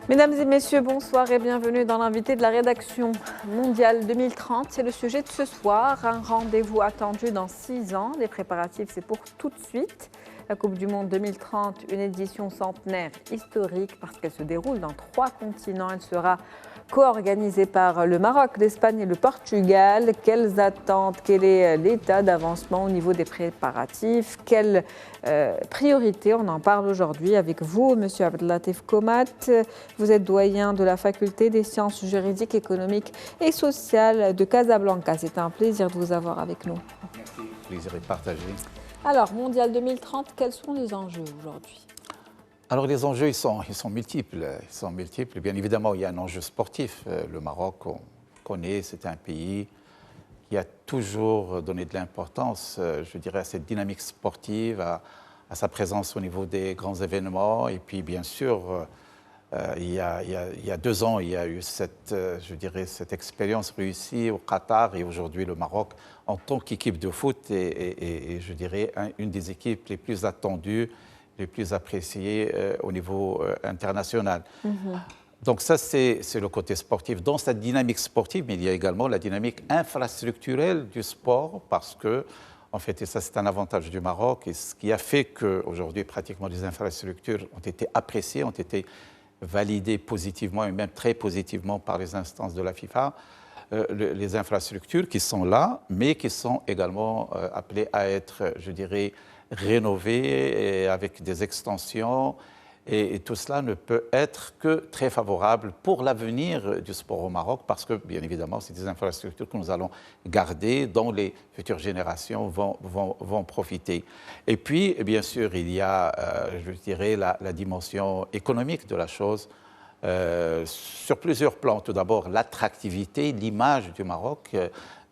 Mesdames et messieurs, bonsoir et bienvenue dans l'invité de la rédaction mondiale 2030. C'est le sujet de ce soir, un rendez-vous attendu dans 6 ans. Les préparatifs, c'est pour tout de suite. La Coupe du Monde 2030, une édition centenaire historique parce qu'elle se déroule dans 3 continents. Elle sera co-organisée par le Maroc, l'Espagne et le Portugal. Quelles attentes, quel est l'état d'avancement au niveau des préparatifs? Quelles priorités? On en parle aujourd'hui avec vous, Monsieur Abdellatif Komat. Vous êtes doyen de la faculté des sciences juridiques, économiques et sociales de Casablanca. C'est un plaisir de vous avoir avec nous. Merci, le plaisir est partagé. Alors, Mondial 2030, quels sont les enjeux aujourd'hui? Alors les enjeux, ils sont multiples. Ils sont multiples. Bien évidemment, il y a un enjeu sportif. Le Maroc, on connaît, c'est un pays qui a toujours donné de l'importance, je dirais, à cette dynamique sportive, à sa présence au niveau des grands événements. Et puis, bien sûr, il y a 2 ans, il y a eu cette expérience réussie au Qatar et aujourd'hui le Maroc en tant qu'équipe de foot et je dirais une des équipes les plus attendues, les plus appréciées au niveau international. Donc ça, c'est le côté sportif. Dans cette dynamique sportive, mais il y a également la dynamique infrastructurelle du sport parce que, en fait, et ça c'est un avantage du Maroc, et ce qui a fait qu'aujourd'hui, pratiquement les infrastructures ont été appréciées, ont été validées positivement et même très positivement par les instances de la FIFA, les infrastructures qui sont là, mais qui sont également appelées à être, je dirais, rénovées et avec des extensions. Et tout cela ne peut être que très favorable pour l'avenir du sport au Maroc parce que, bien évidemment, c'est des infrastructures que nous allons garder, dont les futures générations vont profiter. Et puis, bien sûr, il y a, je dirais, la dimension économique de la chose sur plusieurs plans. Tout d'abord, l'attractivité, l'image du Maroc.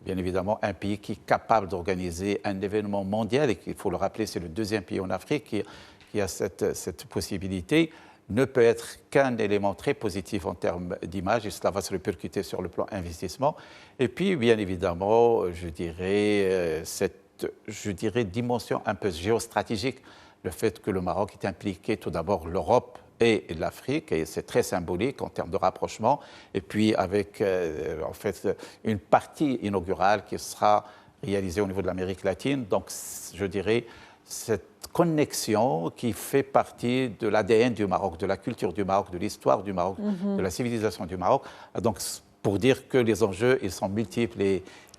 Bien évidemment, un pays qui est capable d'organiser un événement mondial, et il faut le rappeler, c'est le 2e pays en Afrique qui a cette possibilité, ne peut être qu'un élément très positif en termes d'image et cela va se répercuter sur le plan investissement. Et puis, bien évidemment, je dirais, cette dimension un peu géostratégique, le fait que le Maroc est impliqué tout d'abord l'Europe et l'Afrique, et c'est très symbolique en termes de rapprochement, et puis avec en fait une partie inaugurale qui sera réalisée au niveau de l'Amérique latine, donc je dirais cette connexion qui fait partie de l'ADN du Maroc, de la culture du Maroc, de l'histoire du Maroc, de la civilisation du Maroc. Donc, pour dire que les enjeux, ils sont multiples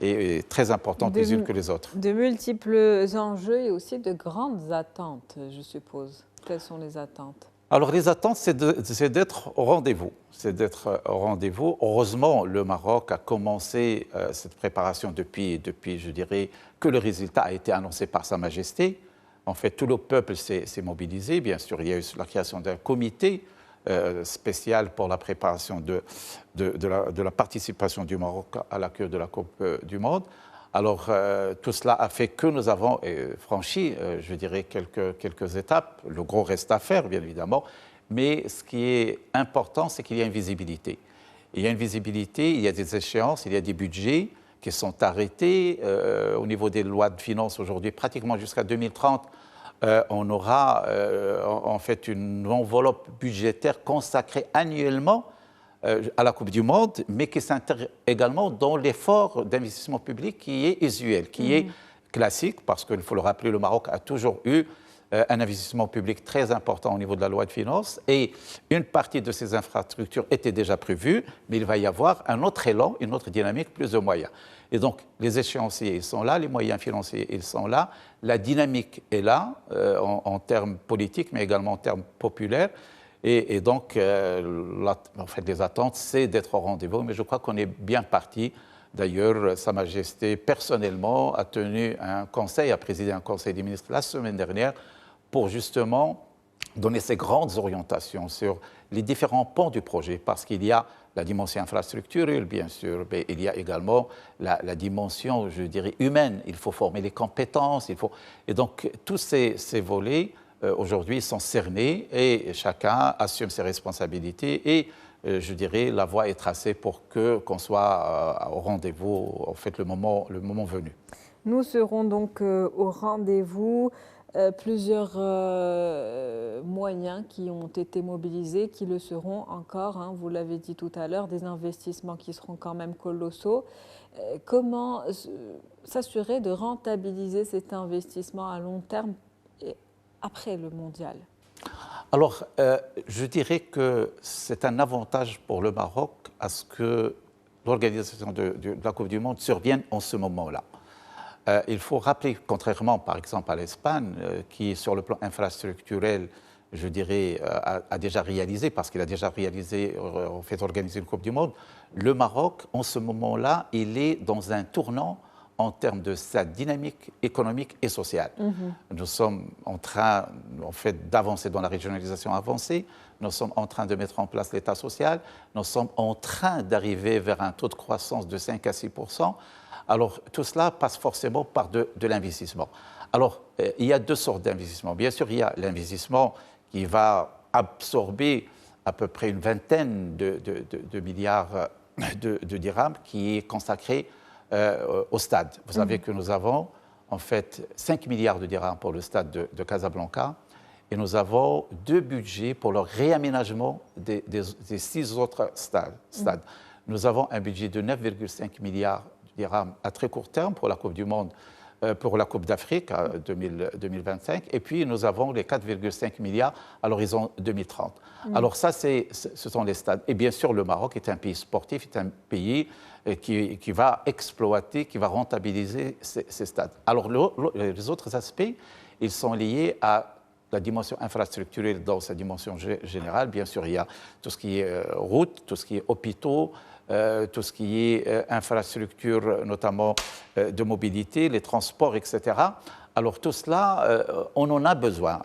et très importants les unes que les autres. De multiples enjeux et aussi de grandes attentes, je suppose. Quelles sont les attentes? Alors, les attentes, c'est d'être au rendez-vous. C'est d'être au rendez-vous. Heureusement, le Maroc a commencé cette préparation depuis, je dirais, que le résultat a été annoncé par Sa Majesté. En fait, tout le peuple s'est mobilisé. Bien sûr, il y a eu la création d'un comité spécial pour la préparation de la participation du Maroc à l'accueil de la Coupe du Monde. Alors, tout cela a fait que nous avons franchi, je dirais, quelques étapes. Le gros reste à faire, bien évidemment. Mais ce qui est important, c'est qu'il y a une visibilité. Il y a une visibilité, il y a des échéances, il y a des budgets qui sont arrêtés. Au niveau des lois de finances aujourd'hui, pratiquement jusqu'à 2030, on aura en fait une enveloppe budgétaire consacrée annuellement à la Coupe du Monde, mais qui s'intègre également dans l'effort d'investissement public qui est usuel, qui est classique, parce qu'il faut le rappeler, le Maroc a toujours eu un investissement public très important au niveau de la loi de finances et une partie de ces infrastructures était déjà prévue, mais il va y avoir un autre élan, une autre dynamique, plus de moyens. Et donc, les échéanciers, ils sont là, les moyens financiers, ils sont là, la dynamique est là, en termes politiques, mais également en termes populaires. Et donc, en fait, les attentes, c'est d'être au rendez-vous, mais je crois qu'on est bien parti. D'ailleurs, Sa Majesté, personnellement, a tenu un conseil, a présidé un conseil des ministres la semaine dernière pour justement donner ses grandes orientations sur les différents pans du projet, parce qu'il y a la dimension infrastructurelle, bien sûr, mais il y a également la dimension, je dirais, humaine. Il faut former les compétences, Et donc, tous ces volets, aujourd'hui, sont cernés et chacun assume ses responsabilités et, je dirais, la voie est tracée pour qu'on soit au rendez-vous, en fait, le moment venu. Nous serons donc au rendez-vous. Plusieurs moyens qui ont été mobilisés, qui le seront encore, hein, vous l'avez dit tout à l'heure, des investissements qui seront quand même colossaux. Comment s'assurer de rentabiliser cet investissement à long terme et après le mondial? Alors, je dirais que c'est un avantage pour le Maroc à ce que l'organisation de la Coupe du Monde survienne en ce moment-là. Il faut rappeler, contrairement par exemple à l'Espagne, qui sur le plan infrastructurel, je dirais, a déjà réalisé, parce qu'il a déjà réalisé, en fait, organiser une Coupe du Monde, le Maroc, en ce moment-là, il est dans un tournant en termes de sa dynamique économique et sociale. Nous sommes en train, en fait, d'avancer dans la régionalisation avancée, nous sommes en train de mettre en place l'État social, nous sommes en train d'arriver vers un taux de croissance de 5 à 6%. Alors, tout cela passe forcément par de l'investissement. Alors, il y a deux sortes d'investissements. Bien sûr, il y a l'investissement qui va absorber à peu près une vingtaine de milliards de dirhams qui est consacré au stade. Vous savez que nous avons en fait 5 milliards de dirhams pour le stade de Casablanca et nous avons 2 budgets pour le réaménagement des 6 autres stades. Nous avons un budget de 9,5 milliards à très court terme pour la Coupe du Monde, pour la Coupe d'Afrique 2025, et puis nous avons les 4,5 milliards à l'horizon 2030. Alors ça, ce sont les stades. Et bien sûr, le Maroc est un pays sportif, est un pays qui va exploiter, qui va rentabiliser ces stades. Alors les autres aspects, ils sont liés à la dimension infrastructurelle dans sa dimension générale. Bien sûr, il y a tout ce qui est routes, tout ce qui est hôpitaux, tout ce qui est infrastructure, notamment de mobilité, les transports, etc. Alors tout cela, on en a besoin.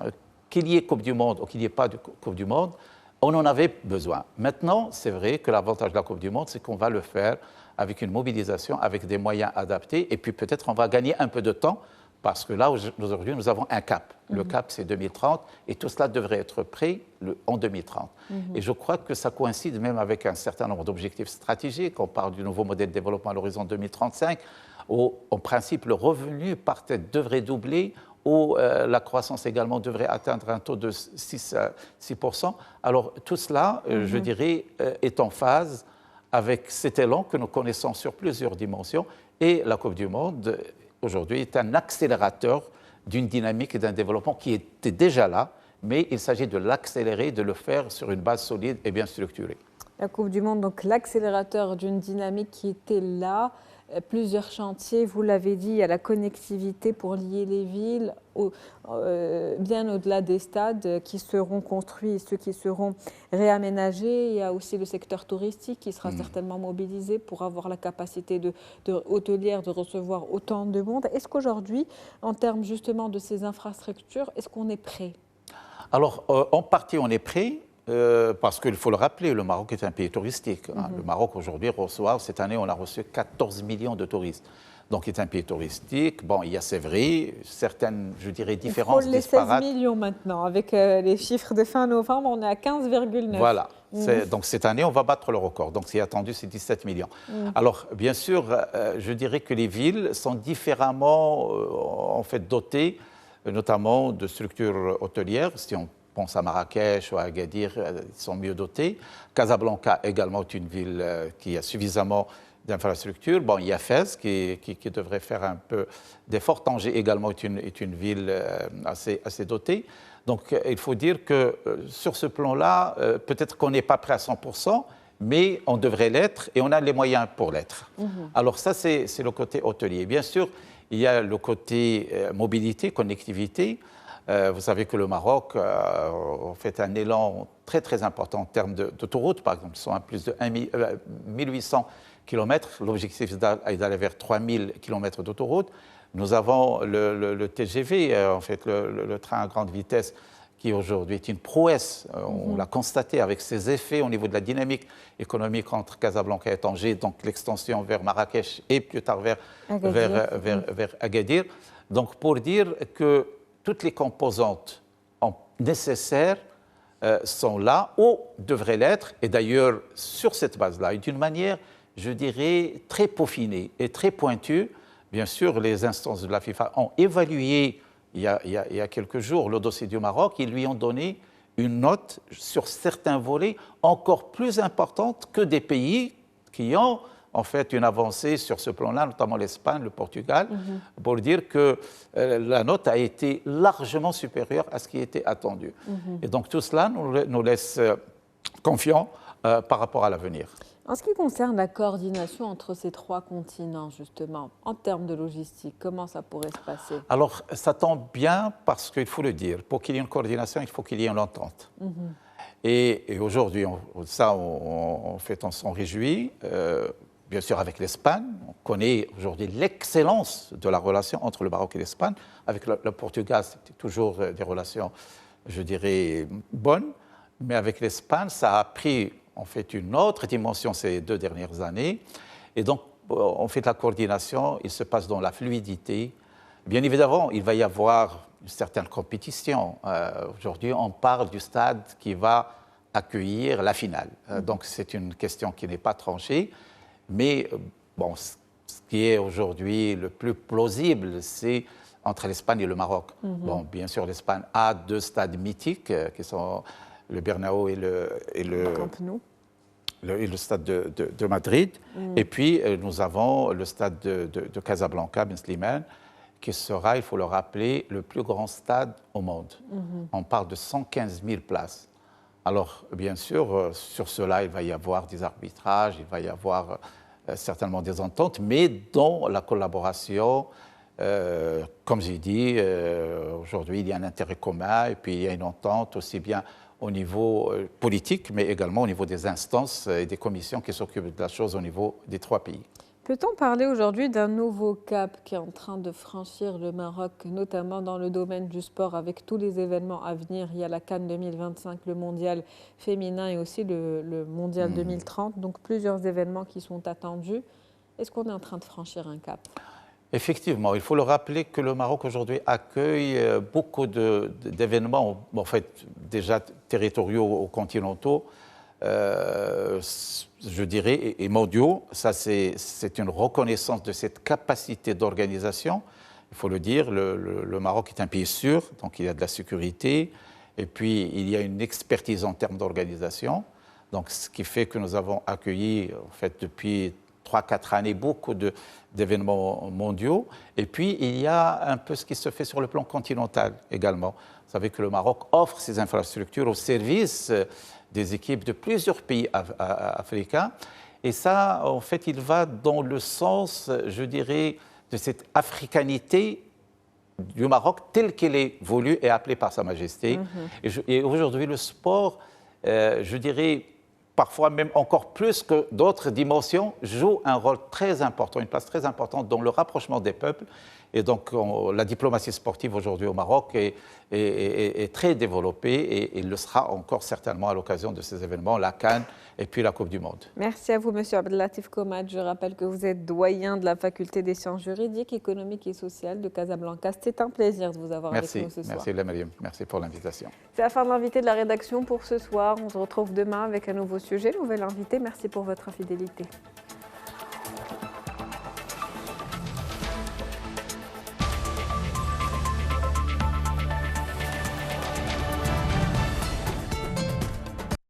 Qu'il y ait Coupe du Monde ou qu'il n'y ait pas de Coupe du Monde, on en avait besoin. Maintenant, c'est vrai que l'avantage de la Coupe du Monde, c'est qu'on va le faire avec une mobilisation, avec des moyens adaptés, et puis peut-être on va gagner un peu de temps, parce que là, aujourd'hui, nous avons un cap. Le cap, c'est 2030, et tout cela devrait être prêt en 2030. Et je crois que ça coïncide même avec un certain nombre d'objectifs stratégiques. On parle du nouveau modèle de développement à l'horizon 2035, où, en principe, le revenu par tête devrait doubler, où la croissance également devrait atteindre un taux de 6%. Alors, tout cela, je dirais, est en phase avec cet élan que nous connaissons sur plusieurs dimensions. Et la Coupe du Monde, aujourd'hui, est un accélérateur d'une dynamique et d'un développement qui était déjà là, mais il s'agit de l'accélérer, de le faire sur une base solide et bien structurée. La Coupe du Monde, donc l'accélérateur d'une dynamique qui était là, plusieurs chantiers, vous l'avez dit, il y a la connectivité pour lier les villes, bien au-delà des stades qui seront construits et ceux qui seront réaménagés. Il y a aussi le secteur touristique qui sera certainement mobilisé pour avoir la capacité hôtelière de recevoir autant de monde. Est-ce qu'aujourd'hui, en termes justement de ces infrastructures, est-ce qu'on est prêt? Alors, en partie, on est prêt. Parce qu'il faut le rappeler, le Maroc est un pays touristique. Le Maroc, aujourd'hui, reçoit, cette année, on a reçu 14 millions de touristes. Donc, il est un pays touristique. Bon, il y a, c'est vrai, certaines, je dirais, différences disparates. Il faut les 16 millions maintenant. Avec les chiffres de fin novembre, on est à 15,9. Voilà. Donc, cette année, on va battre le record. Donc, c'est attendu, c'est 17 millions. Alors, bien sûr, je dirais que les villes sont différemment, en fait, dotées, notamment de structures hôtelières. Si on pense à Marrakech ou à Agadir, ils sont mieux dotés. Casablanca également est une ville qui a suffisamment d'infrastructures. Bon, il y a Fès qui devrait faire un peu d'effort. Tanger également est une ville assez dotée. Donc, il faut dire que sur ce plan-là, peut-être qu'on n'est pas prêt à 100%, mais on devrait l'être et on a les moyens pour l'être. Alors ça, c'est le côté hôtelier. Bien sûr, il y a le côté mobilité, connectivité. Vous savez que le Maroc fait un élan très très important en termes d'autoroutes, par exemple. Ils sont à plus de 1800 km. L'objectif est d'aller vers 3000 km d'autoroutes. Nous avons le TGV, en fait, le train à grande vitesse, qui aujourd'hui est une prouesse. On l'a constaté avec ses effets au niveau de la dynamique économique entre Casablanca et Tanger, donc l'extension vers Marrakech et plus tard vers Agadir. Donc pour dire que toutes les composantes nécessaires sont là ou devraient l'être. Et d'ailleurs, sur cette base-là, et d'une manière, je dirais, très peaufinée et très pointue, bien sûr, les instances de la FIFA ont évalué il y a quelques jours le dossier du Maroc. Ils lui ont donné une note sur certains volets encore plus importante que des pays qui ont en fait une avancée sur ce plan-là, notamment l'Espagne, le Portugal, pour dire que la note a été largement supérieure à ce qui était attendu. Et donc tout cela nous laisse confiants par rapport à l'avenir. En ce qui concerne la coordination entre ces trois continents, justement, en termes de logistique, comment ça pourrait se passer? Alors, ça tombe bien parce qu'il faut le dire, pour qu'il y ait une coordination, il faut qu'il y ait une entente. Et aujourd'hui, on s'en réjouit, bien sûr avec l'Espagne. On connaît aujourd'hui l'excellence de la relation entre le Maroc et l'Espagne. Avec le Portugal, c'était toujours des relations, je dirais, bonnes. Mais avec l'Espagne, ça a pris en fait une autre dimension ces 2 dernières années. Et donc, on fait de la coordination, il se passe dans la fluidité. Bien évidemment, il va y avoir une certaine compétition. Aujourd'hui, on parle du stade qui va accueillir la finale. Donc, c'est une question qui n'est pas tranchée. Mais bon, ce qui est aujourd'hui le plus plausible, c'est entre l'Espagne et le Maroc. Bon, bien sûr, l'Espagne a 2 stades mythiques qui sont le Bernabéu et le Camp Nou. Et le stade de Madrid. Et puis, nous avons le stade de Casablanca, Ben Slimane, qui sera, il faut le rappeler, le plus grand stade au monde. On parle de 115 000 places. Alors, bien sûr, sur cela, il va y avoir des arbitrages, il va y avoir certainement des ententes, mais dans la collaboration, comme j'ai dit, aujourd'hui, il y a un intérêt commun et puis il y a une entente aussi bien au niveau politique, mais également au niveau des instances et des commissions qui s'occupent de la chose au niveau des 3 pays. Peut-on parler aujourd'hui d'un nouveau cap qui est en train de franchir le Maroc, notamment dans le domaine du sport, avec tous les événements à venir? Il y a la CAN 2025, le mondial féminin et aussi le mondial 2030, donc plusieurs événements qui sont attendus. Est-ce qu'on est en train de franchir un cap? Effectivement, il faut le rappeler que le Maroc aujourd'hui accueille beaucoup d'événements, en fait, déjà territoriaux ou continentaux, je dirais, et mondiaux. Ça, c'est une reconnaissance de cette capacité d'organisation. Il faut le dire, le Maroc est un pays sûr, donc il y a de la sécurité, et puis il y a une expertise en termes d'organisation. Donc, ce qui fait que nous avons accueilli, en fait, depuis 3-4 années, beaucoup d'événements mondiaux. Et puis, il y a un peu ce qui se fait sur le plan continental également. Vous savez que le Maroc offre ses infrastructures au service des équipes de plusieurs pays africains. Et ça, en fait, il va dans le sens, je dirais, de cette africanité du Maroc telle qu'elle est voulue et appelée par Sa Majesté. Et aujourd'hui, le sport, je dirais, parfois même encore plus que d'autres dimensions, joue un rôle très important, une place très importante dans le rapprochement des peuples. Et donc, la diplomatie sportive aujourd'hui au Maroc est très développée et il le sera encore certainement à l'occasion de ces événements, la CAN et puis la Coupe du Monde. Merci à vous, Monsieur Abdellatif Komad. Je rappelle que vous êtes doyen de la Faculté des sciences juridiques, économiques et sociales de Casablanca. C'était un plaisir de vous avoir avec nous ce soir. Merci, Mariam. Merci pour l'invitation. C'est la fin de l'invité de la rédaction pour ce soir. On se retrouve demain avec un nouveau sujet, nouvel invité. Merci pour votre fidélité.